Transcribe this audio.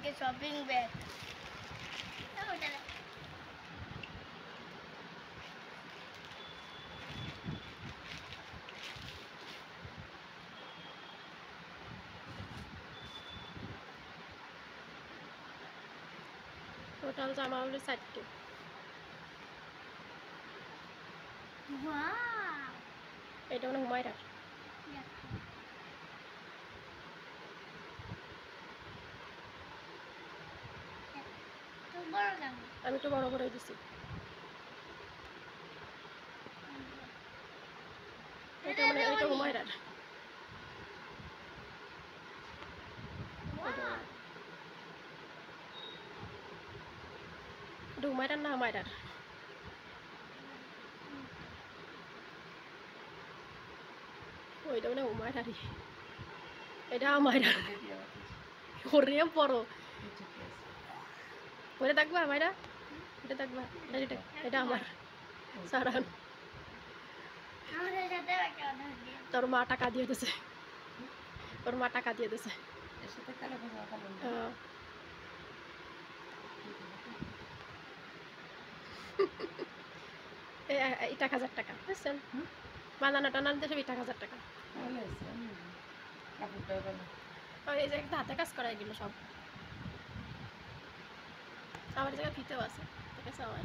के shopping bag total জামা হলো 4টে। वाह এটা মানে হুমায়রার। तो बड़ा काम আমি একটু বড় করে দিছি। এটা মানে এটা হুমায়রার। এটা হুমায়রার না হুমায়রার। ওইটা মানে হুমায়রারই। এটা হুমায়রার। ওরে বড়। ওরে দেখবা হুমায়রা? এটা দেখবা? এটা এটা আমার। সারান। আমাদের সাথে একটা অর্ডার দিয়ে তোর মা টাকা দিয়ে দিয়েছে। ওর মা টাকা দিয়ে দিয়েছে। এর সাথে কালো ভাজা কালো এই 1,000 টাকা বুঝছেন? বানানো টানানো দিয়ে সব 1,000 টাকা। ভালো আছে কাপড়টাও ভালো। আর এই যে একটা হাতে কাজ করা এগুলো সব। আমার জায়গায় ফিতেও আছে। ঠিক আছে আমার